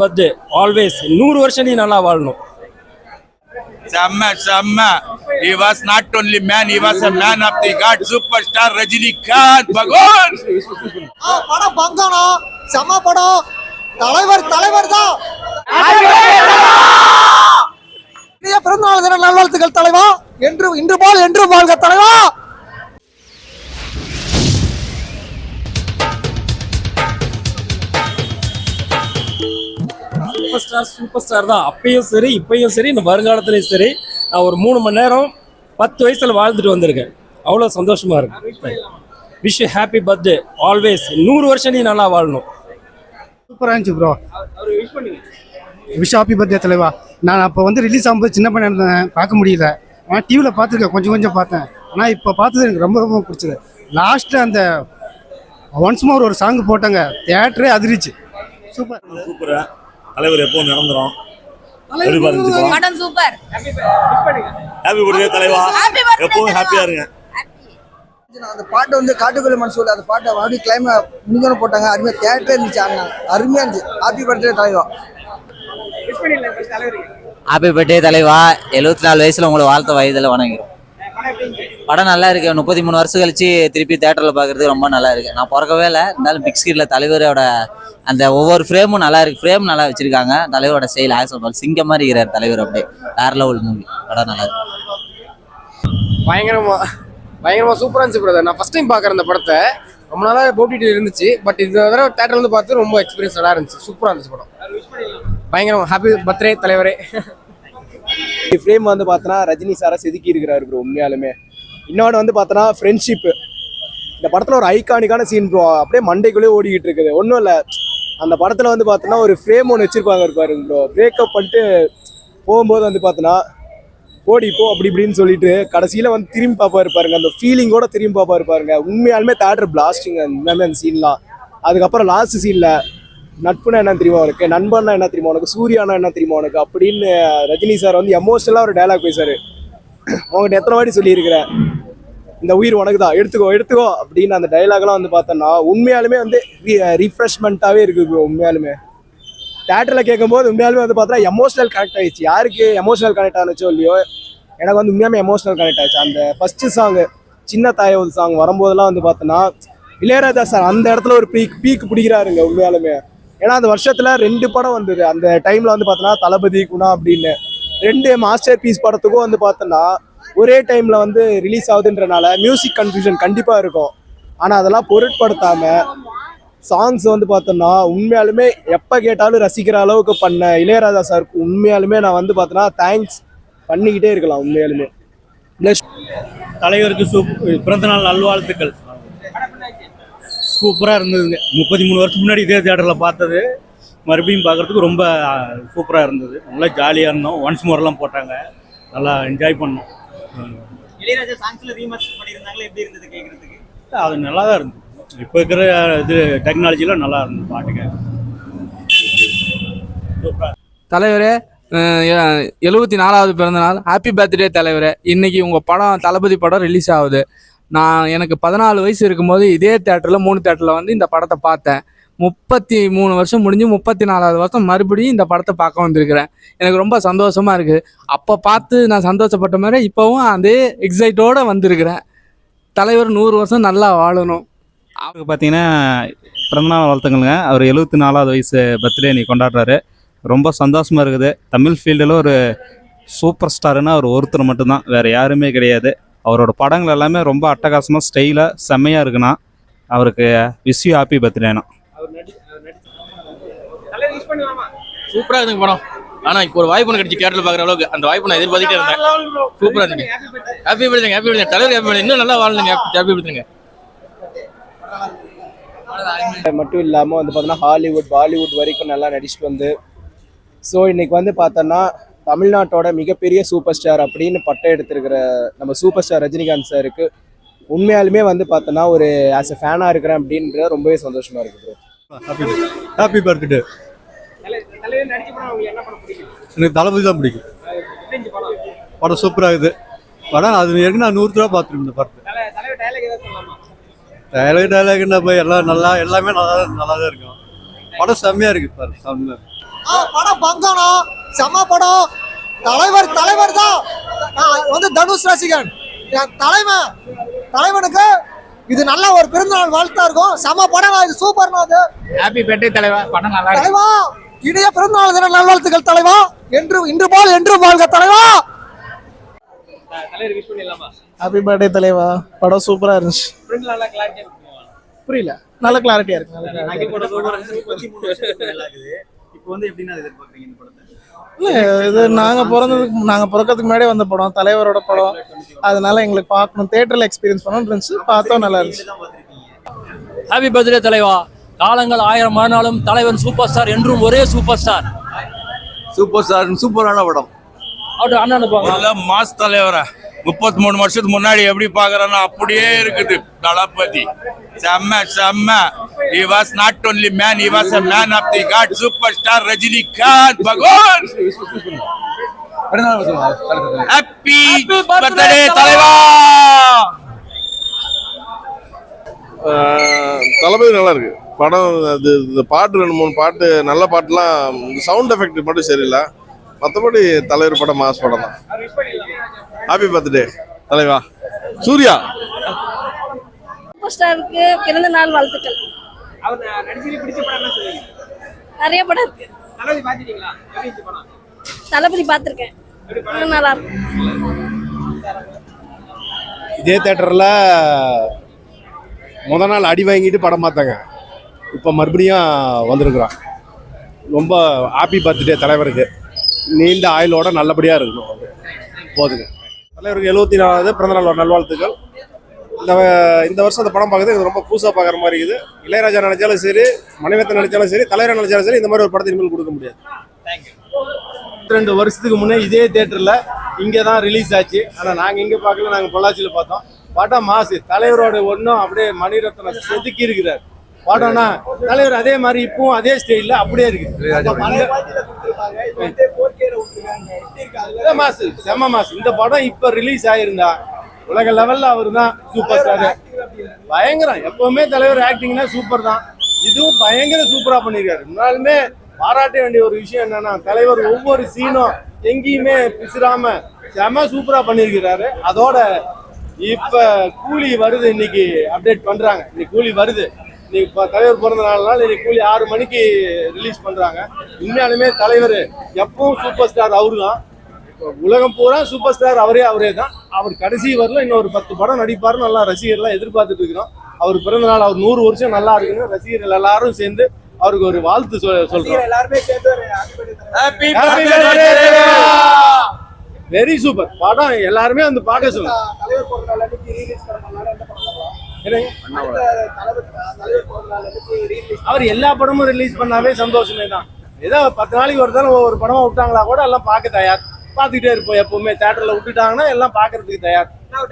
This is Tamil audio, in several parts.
பர்த்டே ஆல்வேஸ் 100 வருஷம் நீ நல்லா வாழணும். Samma. He was not only man, he was a man of the God, superstar Rajinikanth Bhagwan. படம் பங்கனம் செம்ம படம். தலைவர் தான். பிறந்தநாள் தின நல்வாழ்த்துக்கள் தலைவா. இன்று போல் என்று வாழ்க தலைவா. சூப்பர் ஸ்டார் தான். அப்பயும் சரி இப்பயும் சரி இந்த வருங்காலத்திலையும் சரி. நான் ஒரு 3 மணி நேரம் 10 வயசுல வாழ்ந்துட்டு வந்திருக்கேன். அவ்வளோ சந்தோஷமா இருக்கு. Wish you happy birthday always 100 வருஷம் நீ நல்லா வாழணும். சூப்பராக இருந்துச்சு ப்ரோ. விஷ் ஹாப்பி பர்த்டே தலைவா. நான் அப்போ ரிலீஸ் ஆகும்போது சின்ன பையன் இருந்தேன், பார்க்க முடியல. ஆனால் டிவியில் பார்த்துருக்கேன், கொஞ்சம் பார்த்தேன். ஆனால் இப்போ பார்த்தது எனக்கு ரொம்ப பிடிச்சது. லாஸ்ட்டில் அந்த ஒன்ஸ் மோர் ஒரு சாங் போட்டாங்க, தியேட்டரே அதிரிச்சு. சூப்பரா தலைவர் எப்பவும் நடந்துரும். படம் சூப்பர். ஹாப்பி பர்த்டே தலைவா, எப்பவும் ஹாப்பியா இருங்க. அந்த பாட்டு காட்டுக்குள்ள மனசு அந்த பாட்டை மறுபடியும் கிளைம முடிஞ்சோன்னு போட்டாங்க. அருமையாக தியேட்டரே இருந்துச்சு. அருமையாக இருந்துச்சு. ஹாப்பி பர்த்டே தலைவா. ஹாப்பி பர்த்டே தலைவா. 74 வயசுல உங்களை வாழ்த்த வயதில் வணங்குறோம். படம் நல்லா இருக்கு. 33 வருஷம் கழிச்சு திருப்பி தேட்டரில் பார்க்கறது ரொம்ப நல்லா இருக்கு. நான் பிறக்கவே இல்லை, இருந்தாலும் பிக் ஸ்கிரீன்ல தலைவரோட அந்த ஒவ்வொரு ஃப்ரேமும் நல்லா இருக்கு. ஃப்ரேம் நல்லா வச்சிருக்காங்க. தலைவரோட ஸ்டைல் ஆக்சுவல் சிங்கம் மாதிரி இருக்கிறார் தலைவர். அப்படியே வேற லெவல் மூவி. படம் நல்லா இருக்கு. பயங்கரமா சூப்பரா இருந்துச்சு பிரதர். நான் ஃபர்ஸ்ட் டைம் பார்க்குறேன் இந்த படத்தை. ரொம்ப நாளாக போட்டிட்டு இருந்துச்சு. பட் இந்த தடவை தேட்டர்ல பார்த்து ரொம்ப எக்ஸ்பீரியன்ஸ் நல்லா இருந்துச்சு. சூப்பரா இருந்துச்சு படம். பயங்கரமா ஹாப்பி பர்த்டே தலைவரே. ஃப்ரேம் பார்த்தோன்னா ரஜினி சாரை செதுக்கி இருக்கிறாரு ப்ரோ. உண்மையாலுமே இன்னொன்று பார்த்தோன்னா ஃப்ரெண்ட்ஷிப்பு இந்த படத்தில் ஒரு ஐகானிக்கான சீன் ப்ரோ. அப்படியே மண்டைக்குள்ளேயே ஓடிக்கிட்டு இருக்குது. ஒன்றும் இல்லை, அந்த படத்தில் பார்த்தோன்னா ஒரு ஃப்ரேம் ஒன்று வச்சுருப்பாங்க இருப்பாருங்க ப்ரோ. பிரேக்கப் பண்ணிட்டு போகும்போது பார்த்தோன்னா ஓடிப்போ அப்படி இப்படின்னு சொல்லிட்டு கடைசியில் திரும்பி பார்ப்பா இருப்பாருங்க. அந்த ஃபீலிங்கோட திரும்பி பார்ப்பா இருப்பாருங்க. உண்மையாலுமே தேட்டர் பிளாஸ்டிங் அந்த சீன்லாம். அதுக்கப்புறம் லாஸ்ட் சீனில் நட்புனா என்ன தெரியுமா உனக்கு, நண்பன்னா என்ன தெரியுமா உனக்கு, சூர்யானா என்ன தெரியுமா உனக்கு அப்படின்னு ரஜினி சார் எமோஷனலாக ஒரு டைலாக் பேசுறாரு. உங்கள்கிட்ட எத்தனை வாட்டி சொல்லியிருக்கிறேன், இந்த உயிர் உனக்கு தான், எடுத்துக்கோ அப்படின்னு அந்த டைலாக்லாம் பார்த்தோன்னா உண்மையாலுமே ரீஃப்ரெஷ்மெண்ட்டாகவே இருக்குது ப்ரோ. உண்மையாலுமே தேட்டரில் கேட்கும்போது உண்மையாலுமே பார்த்தா எமோஷனல் கனெக்ட் ஆகிடுச்சு. யாருக்கு எமோஷனல் கனெக்ட் ஆனிச்சோ இல்லையோ, எனக்கு உண்மையாலுமே எமோஷனல் கனெக்ட் ஆகிடுச்சு. அந்த ஃபர்ஸ்ட் சாங்கு சின்ன தாயவது சாங் வரும்போதெல்லாம் பார்த்தோன்னா இளையராஜா சார் அந்த இடத்துல ஒரு பீக் பிடிக்கிறாருங்க உண்மையாலுமே. ஏன்னா அந்த வருஷத்துல 2 படம் வந்தது. அந்த டைம்ல பார்த்தோன்னா தளபதி குணா அப்படின்னு 2 மாஸ்டர் பீஸ் படத்துக்கும் பார்த்தோன்னா ஒரே டைம்ல ரிலீஸ் ஆகுதுன்றனால மியூசிக் கன்ஃபியூஷன் கண்டிப்பா இருக்கும். ஆனா அதெல்லாம் பொருட்படுத்தாம சாங்ஸ் பார்த்தோன்னா உண்மையாலுமே எப்ப கேட்டாலும் ரசிக்கிற அளவுக்கு பண்ண இளையராஜா சாருக்கு உண்மையாலுமே நான் பார்த்தோன்னா தேங்க்ஸ் பண்ணிக்கிட்டே இருக்கலாம். உண்மையாலுமே தலைவருக்கு பிறந்தநாள் நல்வாழ்த்துக்கள். சூப்பராக இருந்ததுங்க. 33 வருஷம் முன்னாடி இதே தேட்டரில் பார்த்தது மறுபடியும் பார்க்குறதுக்கு ரொம்ப சூப்பராக இருந்தது. நல்லா ஜாலியாக இருந்தோம். ஒன்ஸ் மோர்லாம் போட்டாங்க, நல்லா என்ஜாய் பண்ணோம். இளையராஜா சாங்ஸ்ல ரீமாஸ்டர் பண்ணியிருந்தாங்களே, எப்படி இருந்தது கேட்குறதுக்கு? அது நல்லா தான் இருந்தது. இப்போ இருக்கிற இது டெக்னாலஜிலாம் நல்லா இருந்தது பாட்டுக்கு. தலைவரே 74வது பிறந்தநாள். ஹாப்பி பர்த்டே தலைவரே. இன்னைக்கு உங்கள் படம் தளபதி படம் ரிலீஸ் ஆகுது. எனக்கு 14 வயசு இருக்கும்போது இதே தேட்டரில் 3 தேட்டரில் இந்த படத்தை பார்த்தேன். 33 வருஷம் முடிஞ்சு 34வது வருஷம் மறுபடியும் இந்த படத்தை பார்க்க வந்திருக்கிறேன். எனக்கு ரொம்ப சந்தோஷமாக இருக்குது. அப்போ பார்த்து நான் சந்தோஷப்பட்ட மாதிரி இப்போவும் அதே எக்ஸைட்டோடு வந்திருக்கிறேன். தலைவர் 100 வருஷம் நல்லா வாழணும். அவருக்கு பார்த்தீங்கன்னா பிறந்தநாள் வாழ்த்துக்கள்ங்க. அவர் 74வது வயசு பர்த்டே நீ கொண்டாடுறாரு. ரொம்ப சந்தோஷமாக இருக்குது. தமிழ் ஃபீல்டில் ஒரு சூப்பர் ஸ்டாருன்னா அவர் ஒருத்தர் மட்டும்தான், வேறு யாருமே கிடையாது. அவரோட படங்கள் எல்லாமே ரொம்ப அட்டகாசமாக ஸ்டைலாக செம்மையாக இருக்குண்ணா. அவருக்கு விஷ் யூ ஹாப்பி பர்த்டேண்ணா. சூப்பராக இருக்குங்க படம். ஆனால் இப்போ ஒரு வாய்ப்பு கிடைச்சி தேட்டரில் பார்க்குற அளவுக்கு அந்த வாய்ப்பு நான் எதிர்பார்த்துட்டே இருந்தேன். சூப்பராக இருந்துங்க. ஹாப்பி பர்த்டே தலைவர். Happy birthday. இன்னும் நல்லா வாழணுங்க. ஹாப்பி பர்த்டேங்க. மட்டும் இல்லாமல் பார்த்தோன்னா ஹாலிவுட் பாலிவுட் வரைக்கும் நல்லா நடிச்சுட்டு ஸோ இன்னைக்கு பார்த்தோன்னா தமிழ்நாட்டோட மிகப்பெரிய சூப்பர் ஸ்டார் அப்படின்னு பட்டம் எடுத்திருக்கிற நம்ம சூப்பர் ஸ்டார் ரஜினிகாந்த் சாருக்கு உண்மையாலுமே பார்த்தோன்னா ஒரு ஆஸ் எ ஃபேனாக இருக்கிறேன் அப்படின்ற ரொம்பவே சந்தோஷமாக இருக்குது. Happy birthday. எனக்கு தளபதி தான் பிடிக்கும். படம் சூப்பராக இருக்குது. படம் அது ஏற்கனவே நான் 100 தடவை பார்த்துருக்கேன் இந்த படத்தை. டைலாக் என்ன போய் எல்லாம் எல்லாமே நல்லா தான் இருக்கும். படம் செம்மையாக இருக்குது பாரு. படம் பங்கனம் செம்ம படம். தலைவர் தான். நான் வந்து தனுஷ் ரசிகன். என் தலைவனுக்கு இது நல்ல ஒரு பிறந்தநாள் வாழ்த்தா இருக்கும். செம்ம படம், இது சூப்பர்னா. அது ஹாப்பி பர்த்டே தலைவா, படம் நல்லா இருக்கு தலைவா. இனிய பிறந்தநாள் தின நல்வாழ்த்துக்கள் தலைவா. இன்று போல் என்றும் வாழ்க தலைவா. தலைவர் விஷ் பண்ணிடலாமா? ஹாப்பி பர்த்டே தலைவா, படம் சூப்பரா இருந்துச்சு. நல்லா கிளாரிட்டியா புரியல, நல்ல கிளாரிட்டியா இருக்கு. நகை போட சூப்பரா இருந்துச்சு. 33 வருஷத்துக்கு மேல ஆகுது. இப்போ வந்து எப்படின்னா எதிர்பார்க்குறீங்க இந்த படத்தை? இல்லை, இது நாங்கள் பிறக்கிறதுக்கு முன்னாடியே வந்த படம், தலைவரோட படம். அதனால எங்களுக்கு பார்க்கணும், தேட்டரில் எக்ஸ்பீரியன்ஸ் பண்ணணும்னு இருந்துச்சு. பார்த்தோம், நல்லா இருந்துச்சு. ஹாப்பி பர்த்டே தலைவா. காலங்கள் 1000 ஆனாலும் தலைவன் சூப்பர் ஸ்டார், என்றும் ஒரே சூப்பர் ஸ்டார். சூப்பர் ஸ்டார், சூப்பரான படம். அவரு அண்ணன் மாஸ் தலைவரா 33 வருஷத்துக்கு முன்னாடி எப்படி பாக்குறோன்னா அப்படியே இருக்குது தளபதி. செம்ம. He was not only man, he was a man of the god. Superstar Rajinikanth Bhagwan. Happy birthday தலைவா. தளபதி நல்லா இருக்கு படம். அது இந்த பாட்டு 2-3 பாட்டு நல்ல பாட்டுலாம், சவுண்ட் எஃபெக்ட் மட்டும் சரியில்லை. மற்றபடி தலைவர் படம் மாஸ் படம் தான். ஹாப்பி பர்த்டே தலைவா. சூர்யா சூப்பர் ஸ்டாருக்கு பிறந்த நாள் வாழ்த்துக்கள். அவர் நடிச்சு பிடிச்ச படம் என்ன சொல்லுவீங்க? நிறைய படம் இருக்கு. தளபதி பாத்துட்டீங்களா? எப்படி இருந்துச்சு படம்? தளபதி பார்த்துருக்கேன், நல்லா இருக்கு. இதே தேட்டரில் நாள் அடி வாங்கிட்டு படம் பார்த்தாங்க. இப்போ மறுபடியும் வந்திருக்கிறான். ரொம்ப ஹாப்பி பர்த்டே தலைவருக்கு. நீண்ட ஆயுளோட நல்லபடியாக இருக்கணும். போதுங்க. தலைவருக்கு 74வது பிறந்தநாள் நல்வாழ்த்துக்கள். இந்த வருஷம் அந்த படம் பார்க்குறது எனக்கு ரொம்ப புதுசாக பார்க்குற மாதிரி இருக்குது. இளையராஜா நினைச்சாலும் சரி, மணிரத்னம் நினைச்சாலும் சரி, தலைவர் நினைச்சாலும் சரி, இந்த மாதிரி ஒரு படத்தை இனிமேல் கொடுக்க முடியாது. 2 வருஷத்துக்கு முன்னே இதே தேட்டரில் இங்கே தான் ரிலீஸ் ஆச்சு. ஆனால் நாங்கள் இங்கே பார்க்கல, நாங்கள் பொள்ளாச்சியில் பார்த்தோம். படம் மாசு. தலைவரோட ஒன்றும் அப்படியே மணிரத்னம் செதுக்கி இருக்கிறார். படம்னா தலைவர் அதே மாதிரி இப்பவும் அதே ஸ்டைலில் அப்படியே இருக்கு. மாசு, செம்ம மாசு. இந்த படம் இப்ப ரிலீஸ் ஆயிருந்தா உலக லெவல்ல அவர் தான் சூப்பர் ஸ்டார். பயங்கரம். எப்பவுமே தலைவர் ஆக்டிங்னா சூப்பர் தான். இதுவும் பயங்கர சூப்பரா பண்ணிருக்காரு. முன்னாலுமே பாராட்ட வேண்டிய ஒரு விஷயம் என்னன்னா, தலைவர் ஒவ்வொரு சீனும் எங்கேயுமே பிசுறாம செம்ம சூப்பரா பண்ணிருக்கிறாரு. அதோட இப்ப கூலி வருது, இன்னைக்கு அப்டேட் பண்றாங்க. இன்னைக்கு கூலி வருது. இன்னைக்கு தலைவர் பிறந்த நாள்னால இன்னைக்கு கூலி 6 மணிக்கு ரிலீஸ் பண்றாங்க. உண்மையாலுமே தலைவர் எப்பவும் சூப்பர் ஸ்டார் அவரு தான். உலகம் பூரா சூப்பர் ஸ்டார் அவரே தான். அவர் கடைசி வரல இன்னொரு 10 படம் நடிப்பாரு. நல்லா ரசிகர்லாம் எதிர்பார்த்துட்டு இருக்கிறோம். அவர் பிறந்த நாள், அவர் 100 வருஷம் நல்லா இருக்குன்னு ரசிகர்கள் எல்லாரும் சேர்ந்து அவருக்கு ஒரு வாழ்த்து சொல்றோம். வெரி சூப்பர் படம். எல்லாருமே வந்து பார்க்க சொல்லுங்க. அவர் எல்லா படமும் ரிலீஸ் பண்ணாவே சந்தோஷமே தான். ஏதோ 10 நாளைக்கு ஒரு தடவை ஒவ்வொரு படமா விட்டாங்களா கூட எல்லாம் பார்க்க தயார். பார்த்துக்கிட்டே இருப்போம். எப்பவுமே தியேட்டர்ல விட்டுட்டாங்கன்னா எல்லாம் பார்க்கறதுக்கு தயார்.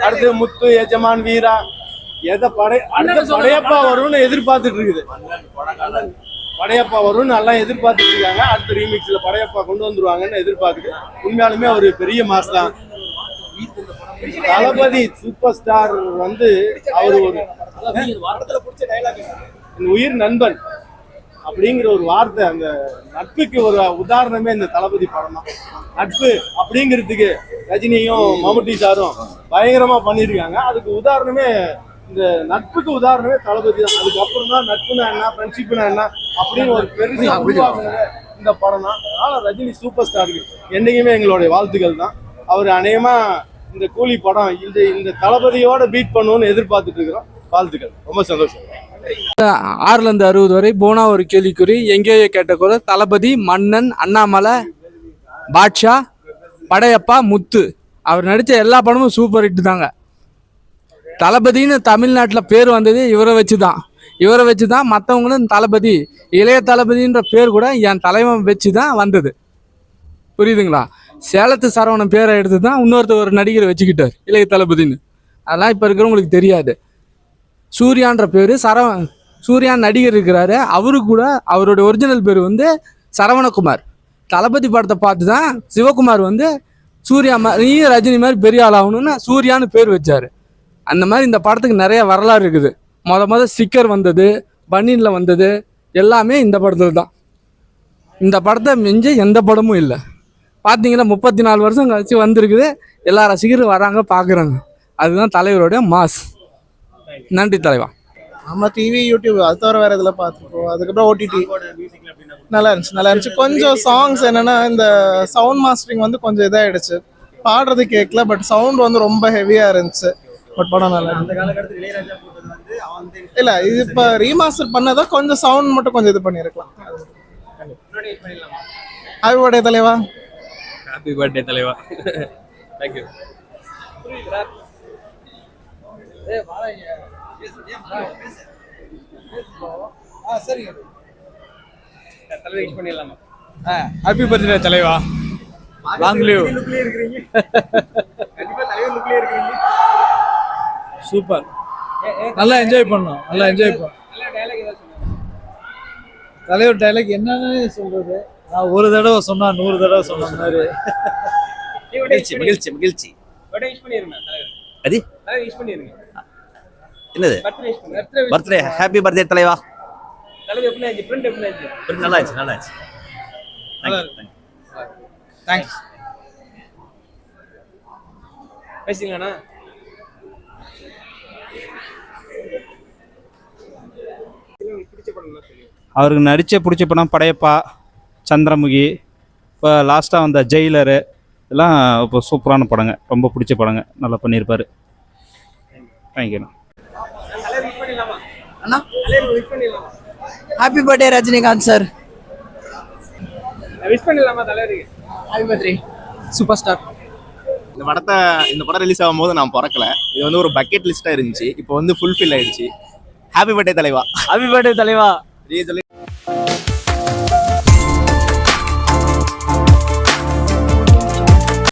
அடுத்து முத்து, எஜமான், வீரா, அடுத்த படையப்பா வரும்னு எதிர்பார்த்துட்டு இருக்குது. படையப்பா வரும்னு எல்லாம் எதிர்பார்த்துட்டு இருக்காங்க. அடுத்த ரீமிக்ஸ்ல படையப்பா கொண்டு வந்துருவாங்கன்னு எதிர்பார்க்குது. உண்மையாலுமே ஒரு பெரிய மாஸ் தான். தளபதி சூப்பர் ஸ்டார் வந்து அவர் ஒரு உயிர் நண்பன் அப்படிங்கிற ஒரு வார்த்தை, அந்த நட்புக்கு ஒரு உதாரணமே இந்த தளபதி படம் தான். நட்பு அப்படிங்கிறதுக்கு ரஜினியும் மம்முட்டி சாரும் பயங்கரமா பண்ணியிருக்காங்க. அதுக்கு உதாரணமே, இந்த நட்புக்கு உதாரணமே தளபதி தான். அதுக்கப்புறம் தான் நட்புனா என்ன, ஃப்ரெண்ட்ஷிப்னா என்ன அப்படின்னு ஒரு பெருசா உருவாக்குனது இந்த படம் தான். அதனால ரஜினி சூப்பர் ஸ்டாருக்கு என்னைக்குமே எங்களுடைய வாழ்த்துக்கள் தான். அவர் அநேகமா இந்த கூலி படம் இந்த தளபதியோட பீட் பண்ணுவோம்னு எதிர்பார்த்துட்டு இருக்கிறோம். வாழ்த்துக்கள். ரொம்ப சந்தோஷம். 6லேருந்து 60 வரை போனா ஒரு கேள்விக்குறி, எங்கேயோ கேட்ட குரல், தளபதி, மன்னன், அண்ணாமலை, பாட்ஷா, படையப்பா, முத்து. அவர் நடித்த எல்லா படமும் சூப்பர் ஹிட் தாங்க. தளபதின்னு தமிழ்நாட்டில் பேர் வந்தது இவரை வச்சு தான். மற்றவங்களும் தளபதி, இளைய தளபதின்ற பேர் கூட என் தலைவன் வச்சு தான் வந்தது. புரியுதுங்களா? சேலத்து சரவணன் பேரை எடுத்து தான் இன்னொருத்தர் ஒரு நடிகரை வச்சுக்கிட்டார் இளைய தளபதின்னு. அதெல்லாம் இப்போ இருக்கிறவங்களுக்கு தெரியாது. சூர்யான்ற பேர் சூர்யான் நடிகர் இருக்கிறாரு. அவருக்கு கூட அவருடைய ஒரிஜினல் பேர் வந்து சரவணகுமார். தளபதி படத்தை பார்த்து தான் சிவகுமார் வந்து சூர்யா மாதிரி ரஜினி மாதிரி பெரிய ஆள் ஆகணும்னு சூர்யான்னு பேர் வச்சார். அந்த மாதிரி இந்த படத்துக்கு நிறைய வரலாறு இருக்குது. மொதல் ஸ்டிக்கர் வந்தது, பன்னீனில் வந்தது, எல்லாமே இந்த படத்தில் தான். இந்த படத்தை மிஞ்சி எந்த படமும் இல்லை. பார்த்தீங்கன்னா 34 வருஷம் கழிச்சு வந்திருக்குது, எல்லா ரசிகரும் வராங்க பார்க்குறாங்க. அதுதான் தலைவருடைய மாஸ். நன்றி தலைவா. ஆமாம், டிவி யூடியூப் அது தவிர வேறு இதில் பார்த்துருக்கோம். அதுக்கப்புறம் ஓடிடி நல்லா இருந்துச்சு. கொஞ்சம் சாங்ஸ் என்னென்னா இந்த சவுண்ட் மாஸ்டரிங் வந்து கொஞ்சம் இதாகிடுச்சு, பாடுறது கேட்கல. பட் சவுண்ட் வந்து ரொம்ப ஹெவியாக இருந்துச்சு. பட் படம் நல்லா இல்லை. இது இப்போ ரீமாஸ்டர் பண்ணதான் கொஞ்சம் சவுண்ட் மட்டும் கொஞ்சம் இது பண்ணியிருக்கலாம். ஹாப்பி பர்த்டே தலைவா. ஹாப்பி பர்த்டே தலைவா. தேங்க்யூ. ஹாப்பி பர்த்டே தலைவா. Long live. சூப்பர். நல்லா என்ஜாய் பண்ணோம். தலைவர் டைலாக் என்னன்னு சொல்றது, நான் ஒரு தடவை சொன்னா 100 தடவை சொன்ன மாதிரி. மகிழ்ச்சி. அது என்னது பர்த்டே? ஹாப்பி பர்த்டே தலைவா. நல்லா இருந்துச்சு. தேங்க்ஸ். பேசிங்களாண்ணா? அவருக்கு நடித்த பிடிச்ச படம் படையப்பா, சந்திரமுகி, இப்போ லாஸ்ட்டாக வந்த ஜெயிலரு, இதெல்லாம் இப்போ சூப்பரான படங்க, ரொம்ப பிடிச்ச படங்க, நல்லா பண்ணியிருப்பார். தேங்க்யூண்ணா. Happy birthday Rajinikanth sir. Wish பண்ணிடலாமா தலைவருக்கு? Happy birthday super star. இந்த படம் ரிலீஸ் ஆகும்போது நான் பிறக்கல. இது வந்து ஒரு பக்கெட் லிஸ்ட்டாக இருந்துச்சு, இப்போ வந்து ஃபுல்ஃபில் ஆயிடுச்சு. ஹாப்பி பர்த்டே தலைவா. ஹாப்பி பர்த்டே தலைவா.